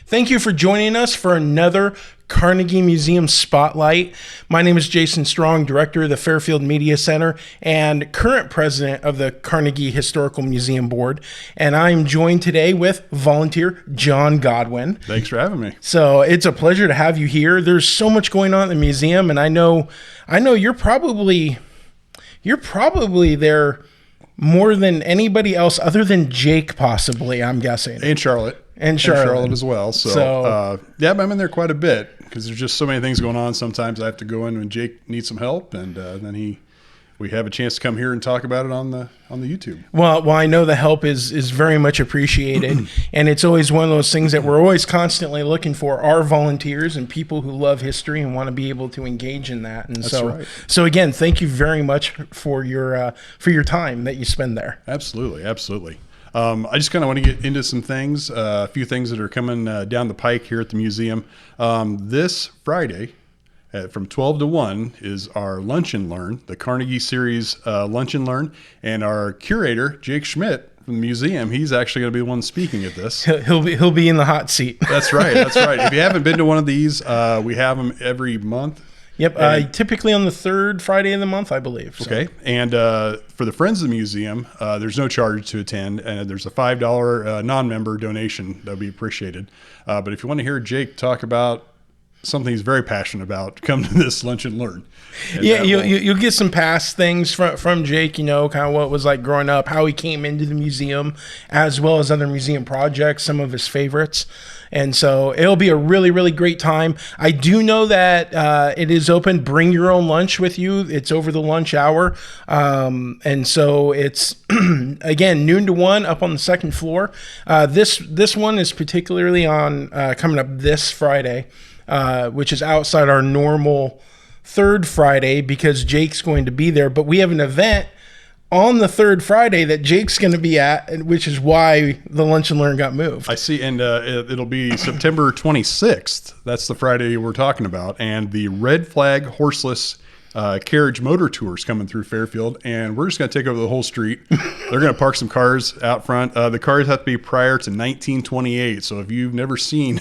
Thank you for joining us for another Carnegie Museum Spotlight. My name is Jason Strong, Director of the Fairfield Media Center and current President of the Carnegie Historical Museum Board. And I'm joined today with volunteer John Godwin. Thanks for having me. So it's a pleasure to have you here. There's so much going on in the museum, and I know you're probably there more than anybody else other than Jake, possibly, I'm guessing. And Charlotte. And Charlotte as well. So yeah, I'm in there quite a bit because there's just so many things going on. Sometimes I have to go in when Jake needs some help, and then we have a chance to come here and talk about it on the YouTube. Well, I know the help is very much appreciated, and it's always one of those things that we're always constantly looking for are volunteers and people who love history and want to be able to engage in that. And That's right. So again, thank you very much for your time that you spend there. Absolutely. I just kind of want to get into some things, a few things that are coming down the pike here at the museum. This Friday from 12 to 1 is our Lunch and Learn, the Carnegie Series Lunch and Learn. And our curator, Jake Schmidt from the museum, he's actually going to be the one speaking at this. He'll be in the hot seat. That's right. If you haven't been to one of these, we have them every month. Yep, typically on the third Friday of the month, I believe. So. Okay, and for the Friends of the Museum, there's no charge to attend, and there's a $5 non-member donation that would be appreciated. But if you want to hear Jake talk about something he's very passionate about, come to this Lunch and Learn. And yeah, you'll get some past things from Jake, kind of what it was like growing up, how he came into the museum, as well as other museum projects, some of his favorites. And so it'll be a really, really great time. I do know that it is open. Bring your own lunch with you. It's over the lunch hour. And so it's, again, noon to 1 up on the second floor. This one is particularly on coming up this Friday, which is outside our normal third Friday because Jake's going to be there. But we have an event on the third Friday that Jake's going to be at, which is why the Lunch and Learn got moved. I see, and it'll be September 26th. That's the Friday we're talking about, and the Red Flag Horseless Carriage Motor Tour is coming through Fairfield, and we're just going to take over the whole street. They're going to park some cars out front. The cars have to be prior to 1928, so if you've never seen,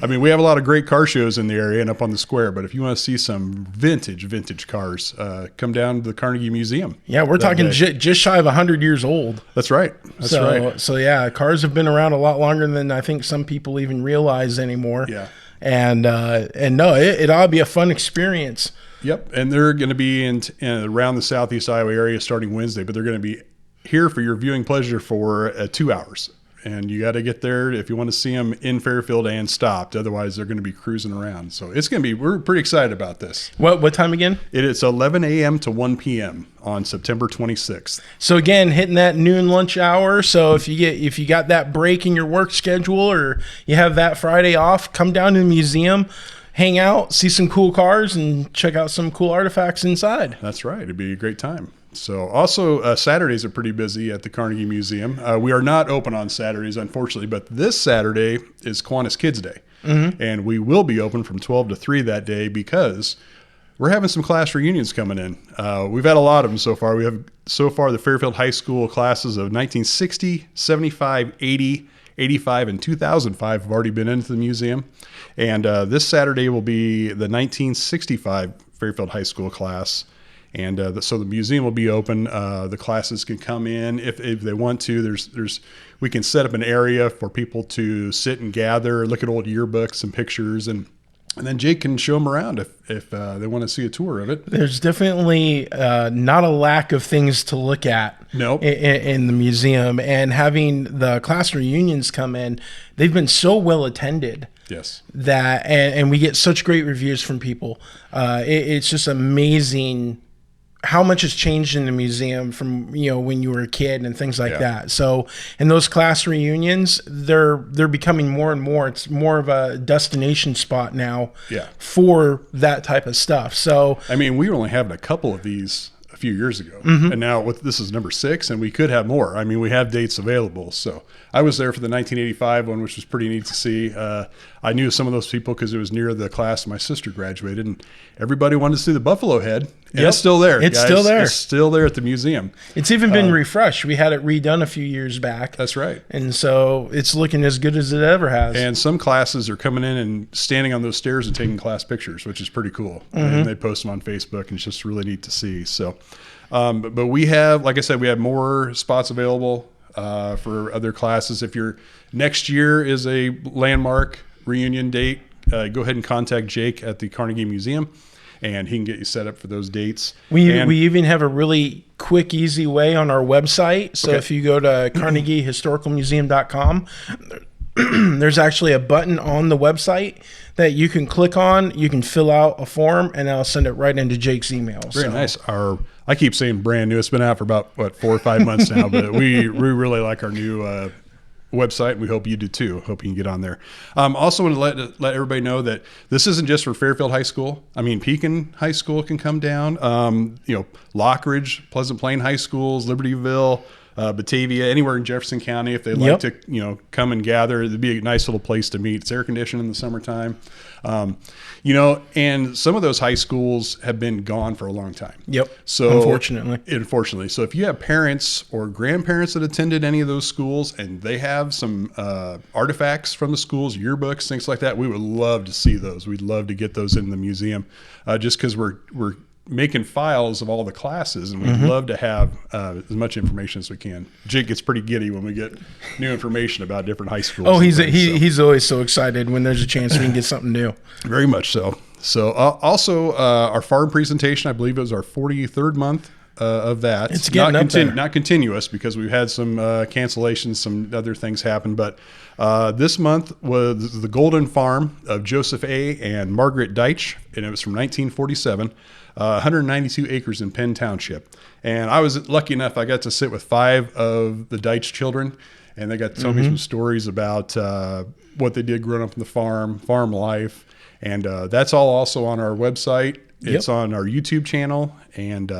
I mean, we have a lot of great car shows in the area and up on the square, but if you want to see some vintage cars, come down to the Carnegie Museum. Yeah, we're talking just shy of 100 years old. That's right. So yeah, cars have been around a lot longer than I think some people even realize anymore. Yeah. And no, it ought to be a fun experience. Yep, and they're going to be in around the Southeast Iowa area starting Wednesday, but they're going to be here for your viewing pleasure for 2 hours. And you got to get there if you want to see them in Fairfield and stopped. Otherwise, they're going to be cruising around. So it's going to be, we're pretty excited about this. What time again? It's 11 a.m. to 1 p.m. on September 26th. So again, hitting that noon lunch hour. So if you got that break in your work schedule or you have that Friday off, come down to the museum, hang out, see some cool cars, and check out some cool artifacts inside. That's right. It'd be a great time. So also Saturdays are pretty busy at the Carnegie Museum. We are not open on Saturdays, unfortunately, but this Saturday is Kiwanis Kids Day. Mm-hmm. And we will be open from 12 to 3 that day because we're having some class reunions coming in. We've had a lot of them so far. We have so far the Fairfield High School classes of 1960, 75, 80, 85, and 2005 have already been into the museum. And this Saturday will be the 1965 Fairfield High School class. And so the museum will be open. The classes can come in if they want to. We can set up an area for people to sit and gather, look at old yearbooks and pictures, and then Jake can show them around if they want to see a tour of it. There's definitely not a lack of things to look at in the museum. And having the class reunions come in, they've been so well attended. Yes. And we get such great reviews from people. It's just amazing how much has changed in the museum from when you were a kid and things like that. So in those class reunions, they're becoming more and more. It's more of a destination spot now for that type of stuff. So I mean, we were only having a couple of these few years ago. And now this is number 6, and we could have more. I mean, we have dates available. So I was there for the 1985 one, which was pretty neat to see. I knew some of those people because it was near the class my sister graduated, and everybody wanted to see the buffalo head. And it's still there. It's guys. still there. It's still there at the museum. It's even been refreshed. We had it redone a few years back. That's right. And so it's looking as good as it ever has. And some classes are coming in and standing on those stairs and taking class pictures, which is pretty cool. And they post them on Facebook, and it's just really neat to see. So, but we have, like I said, we have more spots available for other classes. If your next year is a landmark reunion date, go ahead and contact Jake at the Carnegie Museum, and he can get you set up for those dates. We even have a really quick, easy way on our website. So if you go to carnegiehistoricalmuseum.com, there's actually a button on the website that you can click on. You can fill out a form, and I'll send it right into Jake's email. Very nice. I keep saying brand new. It's been out for about 4 or 5 months now, but we really like our new website. We hope you do too. Hope you can get on there. Also want to let everybody know that this isn't just for Fairfield High School. I mean, Pekin High School can come down. Lockridge, Pleasant Plain High Schools, Libertyville, Batavia, anywhere in Jefferson County, if they'd like to, come and gather. It'd be a nice little place to meet. It's air conditioned in the summertime. And some of those high schools have been gone for a long time. Yep. So unfortunately. So if you have parents or grandparents that attended any of those schools and they have some artifacts from the schools, yearbooks, things like that, we would love to see those. We'd love to get those in the museum, just because we're making files of all the classes, and we'd love to have as much information as we can. Jake gets pretty giddy when we get new information about different high schools. Oh, he's always so excited when there's a chance we can get something new. Very much so. So also our farm presentation, I believe it was our 43rd month of that. It's getting up there. Not continuous, because we've had some cancellations, some other things happen. But this month was the Golden Farm of Joseph A. and Margaret Deitch, and it was from 1947. 192 acres in Penn Township. And I was lucky enough, I got to sit with 5 of the Deitch children, and they got to tell me some stories about what they did growing up in the farm life. And that's all also on our website. It's on our YouTube channel, and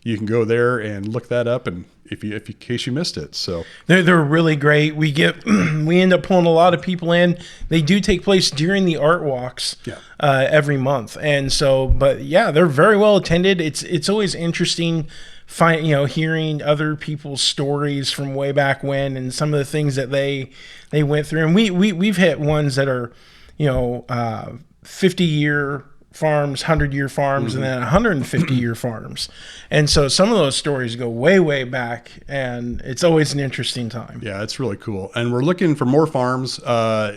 you can go there and look that up, and in case you missed it. So they're really great. We end up pulling a lot of people in. They do take place during the art walks every month, and so they're very well attended. It's always interesting hearing other people's stories from way back when, and some of the things that they went through. And we've hit ones that are 50-year farms, 100-year farms, and then 150-year farms. And so some of those stories go way, way back, and it's always an interesting time. Yeah, it's really cool. And we're looking for more farms,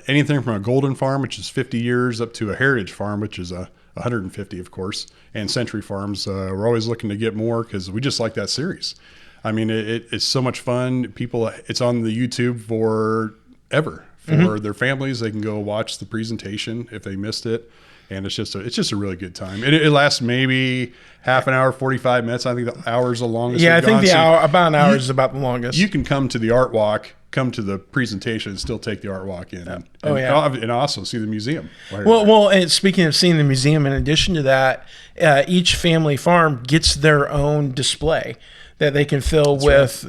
anything from a golden farm, which is 50 years, up to a heritage farm, which is 150, of course, and century farms. We're always looking to get more, because we just like that series. I mean, it's so much fun. It's on the YouTube forever. For their families, they can go watch the presentation if they missed it. And it's just a really good time. It lasts maybe half an hour, 45 minutes. I think the hour is the longest. Yeah, I think about an hour is about the longest. You can come to the art walk, come to the presentation, and still take the art walk in. And also see the museum. Well, and speaking of seeing the museum, in addition to that, each family farm gets their own display that they can fill with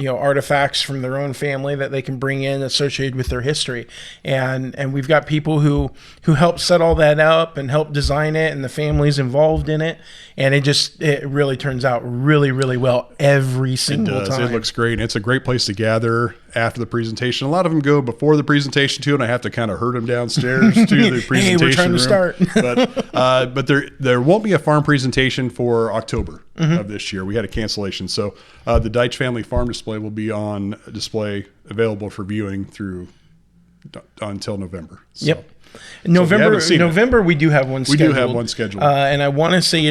artifacts from their own family that they can bring in associated with their history, and we've got people who help set all that up and help design it, and the families involved in it, and it really turns out really, really well every single time. It looks great, and it's a great place to gather after the presentation. A lot of them go before the presentation too, and I have to kind of herd them downstairs to the presentation we're trying to start. but there won't be a farm presentation for October of this year. We had a cancellation, so the Deitch family farm display will be on display, available for viewing until November. So, yep. November we do have one scheduled. We do have one scheduled. And I want to say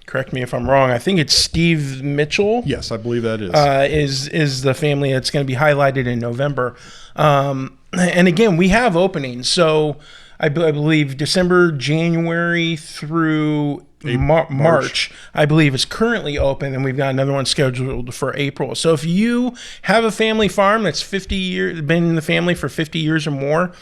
correct me if I'm wrong, I think it's Steve Mitchell. Yes, I believe that is. Is the family that's going to be highlighted in November. And again, we have openings. So I believe December, January through March, I believe, is currently open, and we've got another one scheduled for April. So if you have a family farm that's 50 years, been in the family for 50 years or more,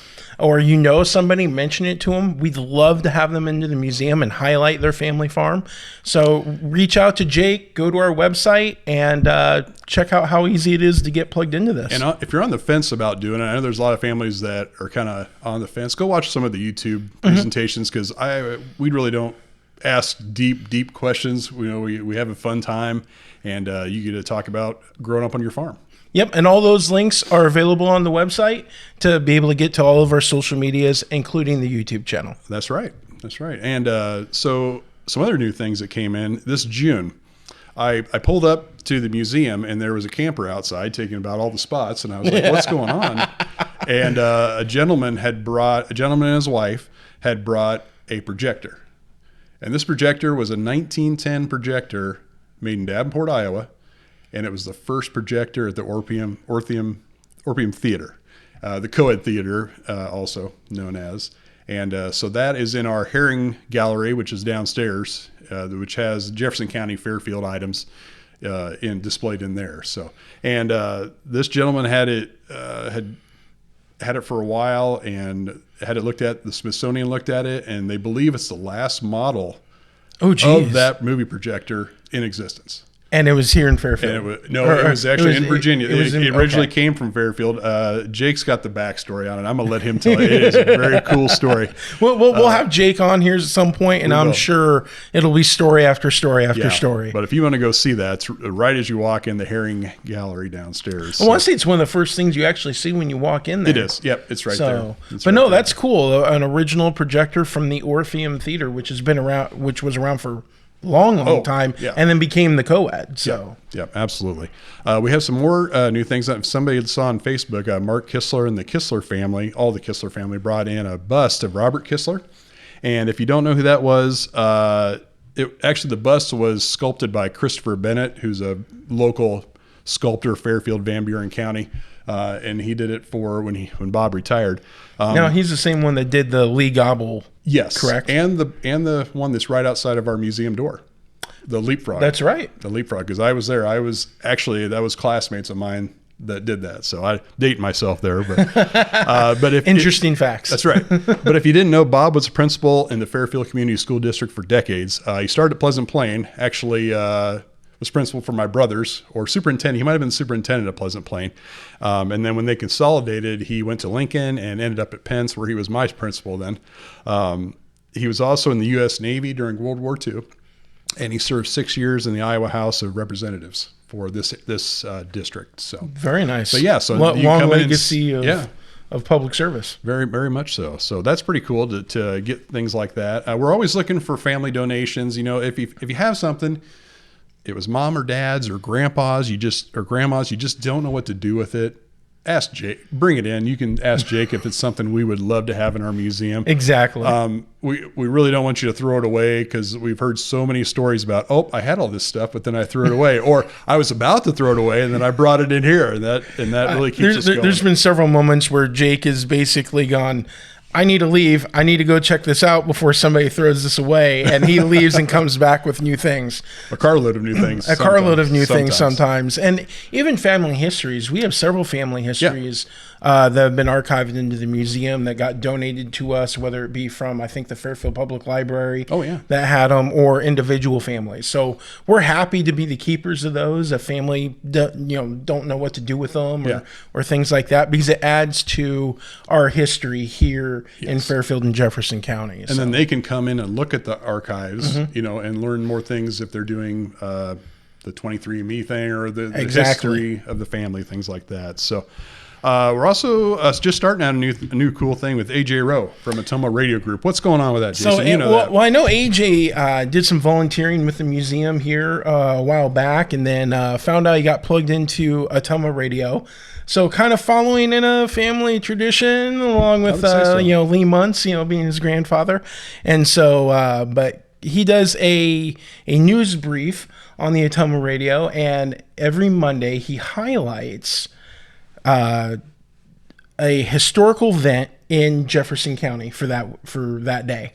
or you know somebody, mention it to them. We'd love to have them into the museum and highlight their family farm. So reach out to Jake, go to our website, and check out how easy it is to get plugged into this. And if you're on the fence about doing it, I know there's a lot of families that are kind of on the fence. Go watch some of the YouTube presentations, because we really don't ask deep questions. We have a fun time, and you get to talk about growing up on your farm. Yep, and all those links are available on the website to be able to get to all of our social medias, including the YouTube channel. That's right. And so some other new things that came in this June. I pulled up to the museum, and there was a camper outside taking about all the spots, and I was like, what's going on? And a gentleman and his wife had brought a projector. And this projector was a 1910 projector made in Davenport, Iowa. And it was the first projector at the Orpheum Theater, the Co-ed Theater, also known as. And so that is in our Herring Gallery, which is downstairs, which has Jefferson County Fairfield items displayed in there. So, and this gentleman had it for a while and had it looked at. The Smithsonian looked at it, and they believe it's the last model of that movie projector in existence. And it was here in Fairfield. It was actually in Virginia. It originally came from Fairfield. Jake's got the backstory on it. I'm going to let him tell it. It is a very cool story. We'll have Jake on here at some point, and I'm sure it'll be story after story after story. But if you want to go see that, it's right as you walk in the Herring Gallery downstairs. I want to say it's one of the first things you actually see when you walk in there. It is. Yep, it's right there. That's cool. An original projector from the Orpheum Theater, which was around for long time, and then became the Co-ed. So yep, absolutely. We have some more new things that somebody saw on Facebook. Mark Kistler and the Kistler family, all the Kistler family, brought in a bust of Robert Kistler. And if you don't know who that was, actually the bust was sculpted by Christopher Bennett, who's a local sculptor, Fairfield, Van Buren County. And he did it for when Bob retired. Now he's the same one that did the Lee Gobble. Yes, correct. And the one that's right outside of our museum door, the Leapfrog. That's right, the Leapfrog. Because I was there. That was classmates of mine that did that. So I date myself there, but interesting facts. That's right. But if you didn't know, Bob was a principal in the Fairfield Community School District for decades. He started at Pleasant Plain. Actually, was principal for my brothers, or superintendent. He might have been superintendent at Pleasant Plain. And then when they consolidated, he went to Lincoln and ended up at Pence, where he was my principal then. He was also in the U.S. Navy during World War II, and he served 6 years in the Iowa House of Representatives for this district. So very nice. But yeah, so long legacy of public service. Very, very much so. So that's pretty cool to get things like that. We're always looking for family donations. If you have something, it was mom or dad's or grandpa's, or grandma's, you just don't know what to do with it. Ask Jake, bring it in. You can ask Jake if it's something we would love to have in our museum. Exactly. We really don't want you to throw it away, because we've heard so many stories about, I had all this stuff, but then I threw it away, or I was about to throw it away and then I brought it in here, and that really keeps us going. There's been several moments where Jake has basically gone, I need to leave. I need to go check this out before somebody throws this away. And he leaves and comes back with new things. A carload of new things. Things sometimes. And even family histories. We have several family histories that have been archived into the museum that got donated to us, whether it be from, I think, the Fairfield Public Library that had them, or individual families. So we're happy to be the keepers of those. A family don't know what to do with them or things like that, because it adds to our history here in Fairfield and Jefferson County. And then they can come in and look at the archives, and learn more things if they're doing the 23andMe thing, or the history of the family, things like that. So we're also just starting out a new cool thing with AJ Rowe from Atoma Radio Group. What's going on with that, Jason? Well, I know AJ did some volunteering with the museum here a while back, and then found out he got plugged into Atoma Radio. So kind of following in a family tradition, along with Lee Muntz, being his grandfather. And so, but he does a news brief on the Atoma Radio, and every Monday he highlights a historical event in Jefferson County for that day.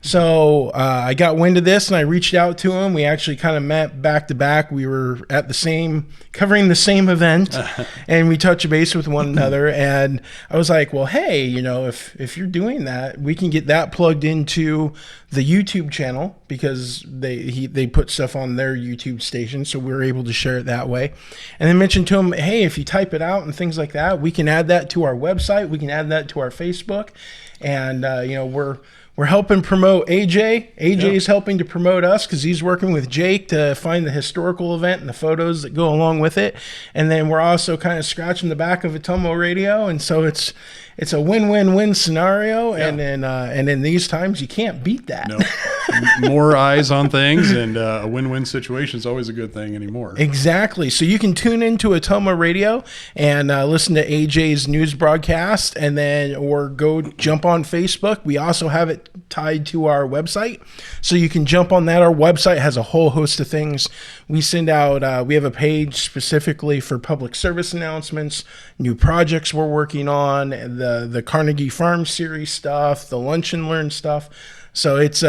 So I got wind of this and I reached out to him. We actually kind of met back to back. We were at covering the same event, and we touched base with one another. And I was like, well, hey, if you're doing that, we can get that plugged into the YouTube channel, because they put stuff on their YouTube station, so we were able to share it that way. And then mentioned to him, hey, if you type it out and things like that, we can add that to our website, we can add that to our Facebook, and we're helping promote AJ. AJ is helping to promote us, because he's working with Jake to find the historical event and the photos that go along with it. And then we're also kind of scratching the back of Atomo Radio, and so it's a win-win-win scenario. Yeah. And in these times, you can't beat that. No. More eyes on things, and a win-win situation is always a good thing anymore. Exactly. So you can tune into Atomo Radio and listen to AJ's news broadcast, or go jump on Facebook. We also have it tied to our website, so you can jump on that. Our website has a whole host of things. We send out, we have a page specifically for public service announcements, new projects we're working on, the Carnegie Farm Series stuff, the Lunch and Learn stuff. So it's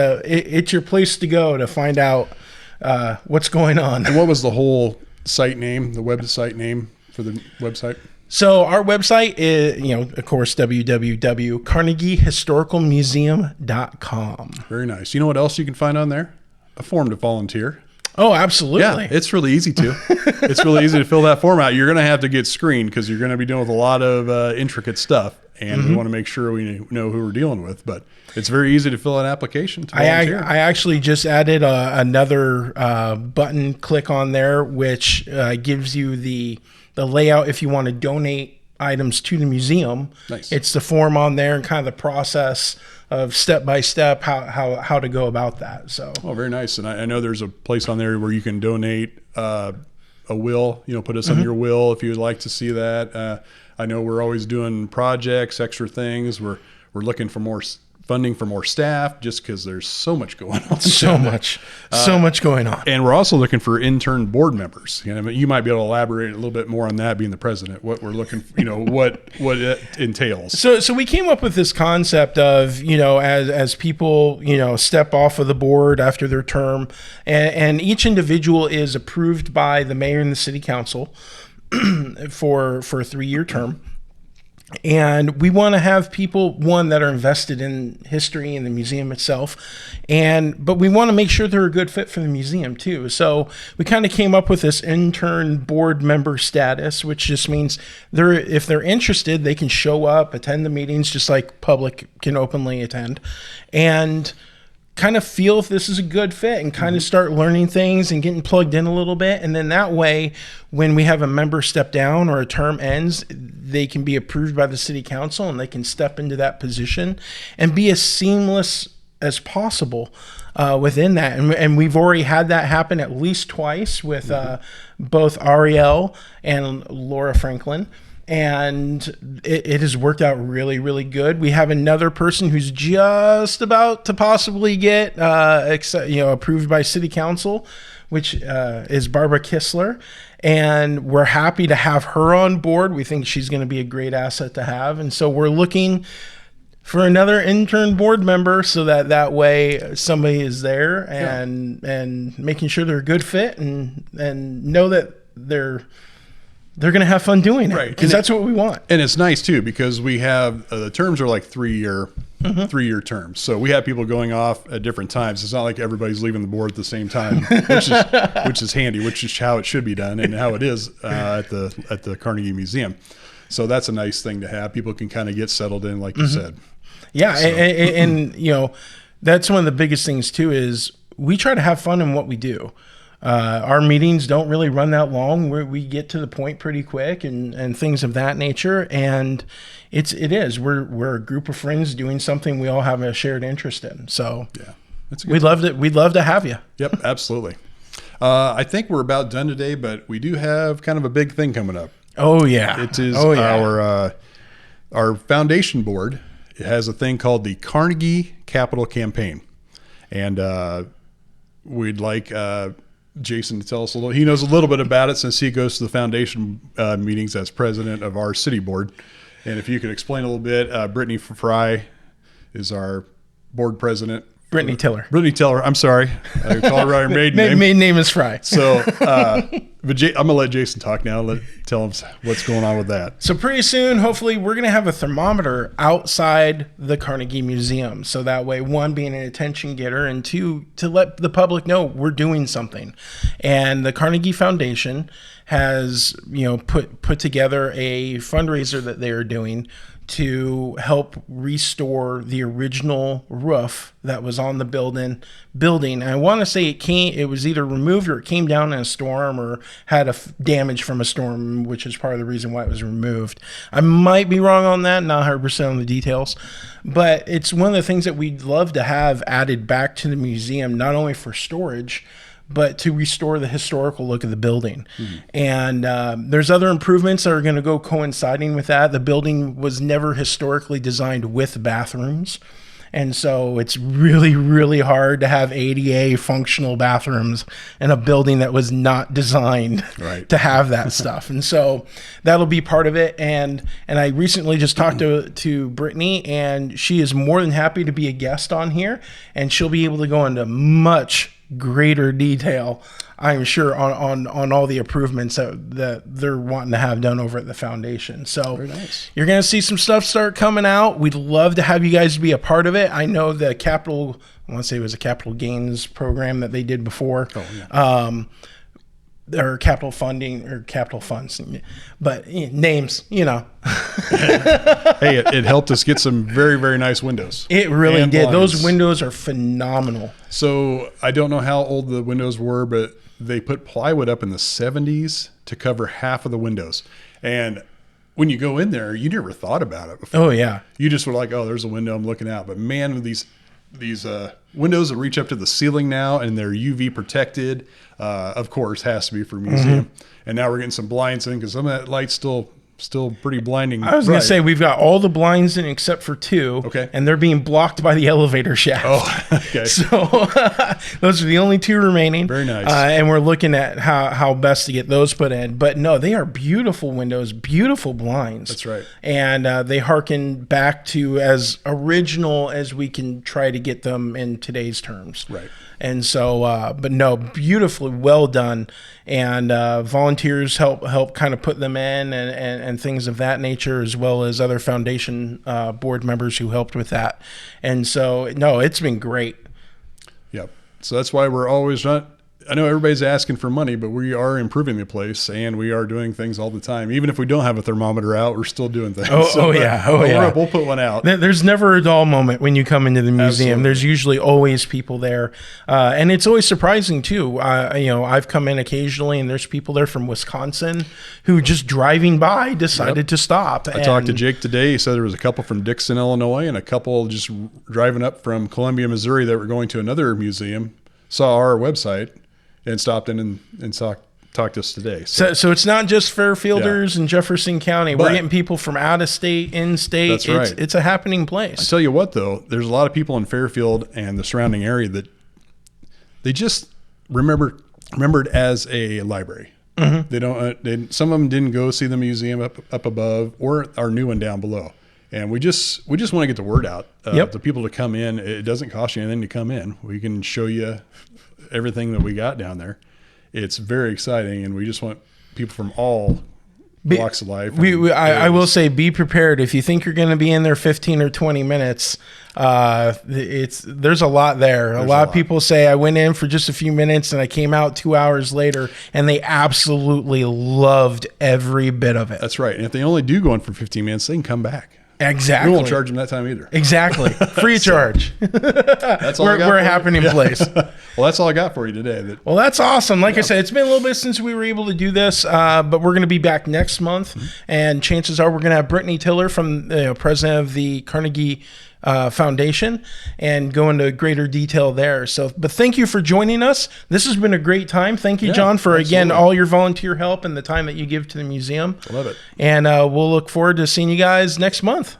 your place to go to find out what's going on. And what was the whole site name, the website name for the website? So our website is, of course, www.carnegiehistoricalmuseum.com. Very nice. You know what else you can find on there? A form to volunteer. Oh, absolutely. Yeah, it's really easy to. It's really easy to fill that form out. You're going to have to get screened, because you're going to be dealing with a lot of intricate stuff, and we want to make sure we know who we're dealing with. But it's very easy to fill an application to volunteer. I actually just added another button. Click on there, which gives you the layout if you want to donate items to the museum. Nice. It's the form on there and kind of the process of step by step how to go about that. So, very nice. And I know there's a place on there where you can donate a will. Put us on your will if you would like to see that. I know we're always doing projects, extra things. We're looking for more funding for more staff, just because there's so much going on. So much going on. And we're also looking for intern board members. You might be able to elaborate a little bit more on that, being the president, what we're looking for, what it entails. So we came up with this concept of, as people, step off of the board after their term, and each individual is approved by the mayor and the city council for a 3-year term. And we want to have people, one, that are invested in history and the museum itself, but we want to make sure they're a good fit for the museum too. So we kind of came up with this intern board member status, which just means if they're interested, they can show up, attend the meetings, just like public can openly attend, and kind of feel if this is a good fit, and kind of start learning things and getting plugged in a little bit. And then that way, when we have a member step down or a term ends, they can be approved by the city council, and they can step into that position and be as seamless as possible within that. And we've already had that happen at least twice with both Ariel and Laura Franklin. And it has worked out really, really good. We have another person who's just about to possibly get approved by city council, which is Barbara Kistler. And we're happy to have her on board. We think she's going to be a great asset to have. And so we're looking for another intern board member, so that way somebody is there and making sure they're a good fit and know that they're going to have fun doing it, right? Because that's what we want. And it's nice too, because we have the terms are like 3-year terms. So we have people going off at different times. It's not like everybody's leaving the board at the same time, which is handy, which is how it should be done and how it is at the Carnegie Museum. So that's a nice thing to have. People can kind of get settled in, like you said. Yeah, so. and that's one of the biggest things too, is we try to have fun in what we do. Our meetings don't really run that long. We get to the point pretty quick and things of that nature. And we're a group of friends doing something we all have a shared interest in. So yeah, we'd love to have you. Yep, absolutely. I think we're about done today, but we do have kind of a big thing coming up. Oh yeah, it is our foundation board. It has a thing called the Carnegie Capital Campaign, and we'd like Jason to tell us a little. He knows a little bit about it since he goes to the foundation meetings as president of our city board. And if you could explain a little bit, Brittany Fry is our board president Brittany Tiller. Brittany Tiller. I'm sorry. I call her our maiden name. Maiden name is Fry. So, but I'm going to let Jason talk now. Tell him what's going on with that. So pretty soon, hopefully, we're going to have a thermometer outside the Carnegie Museum. So that way, one, being an attention getter, and two, to let the public know we're doing something. And the Carnegie Foundation has, put together a fundraiser that they are doing to help restore the original roof that was on the building. And I want to say it was either removed or it came down in a storm or had damage from a storm, which is part of the reason why it was removed. I might be wrong on that, not 100% on the details, but it's one of the things that we'd love to have added back to the museum, not only for storage, but to restore the historical look of the building. Mm-hmm. And there's other improvements that are going to go coinciding with that. The building was never historically designed with bathrooms. And so it's really, really hard to have ADA functional bathrooms in a building that was not designed to have that stuff. And so that'll be part of it. And I recently just talked to Brittany, and she is more than happy to be a guest on here. And she'll be able to go into much greater detail, I'm sure, on all the improvements that they're wanting to have done over at the foundation. So very nice. You're going to see some stuff start coming out. We'd love to have you guys be a part of it. I know the I want to say it was a capital gains program that they did before. Oh, yeah. Or capital funding or capital funds, but names, Hey, it helped us get some very, very nice windows. It really did. Blinds. Those windows are phenomenal. So I don't know how old the windows were, but they put plywood up in the 70s to cover half of the windows. And when you go in there, you never thought about it before. Oh, yeah. You just were like, oh, there's a window, I'm looking out. But man, with these windows that reach up to the ceiling now, and they're UV protected, of course, has to be for a museum. Mm-hmm. And now we're getting some blinds in because some of that light's still pretty blinding. I was going to say, we've got all the blinds in except for two. Okay. And they're being blocked by the elevator shaft. Oh, okay. So those are the only two remaining. Very nice. And we're looking at how best to get those put in. But no, they are beautiful windows, beautiful blinds. That's right. And they harken back to as original as we can try to get them in today's terms. Right. And so, but no, beautifully well done. And volunteers help kind of put them in and things of that nature, as well as other foundation board members who helped with that. And so, no, it's been great. Yep. So that's why we're always not. I know everybody's asking for money, but we are improving the place, and we are doing things all the time. Even if we don't have a thermometer out, we're still doing things. We'll put one out. There's never a dull moment when you come into the museum. Absolutely. There's usually always people there, and it's always surprising too. I've come in occasionally, and there's people there from Wisconsin who just driving by decided to stop. I talked to Jake today. He said there was a couple from Dixon, Illinois, and a couple just driving up from Columbia, Missouri that were going to another museum, saw our website, and stopped in and talked to us today. So it's not just Fairfielders and Jefferson County. We're getting people from out of state, in state. That's right. It's a happening place. I tell you what, though, there's a lot of people in Fairfield and the surrounding area that they just remembered as a library. Mm-hmm. They don't. Some of them didn't go see the museum up above or our new one down below. And we just want to get the word out to people to come in. It doesn't cost you anything to come in. We can show you everything that we got down there. It's very exciting, and we just want people from all walks of life. I will say, be prepared. If you think you're going to be in there 15 or 20 minutes, there's a lot there. A lot of people say, I went in for just a few minutes and I came out 2 hours later, and they absolutely loved every bit of it. That's right. And if they only do go in for 15 minutes, they can come back. Exactly. We won't charge them that time either. Exactly. Free of charge. That's all we're a happening place. Well, that's all I got for you today. Well, that's awesome. Like I said, it's been a little bit since we were able to do this, but we're going to be back next month. Mm-hmm. And chances are we're going to have Brittany Tiller, from president of the Carnegie Foundation, and go into greater detail there. So, but thank you for joining us. This has been a great time. Thank you, John, for again all your volunteer help and the time that you give to the museum. I love it. And we'll look forward to seeing you guys next month.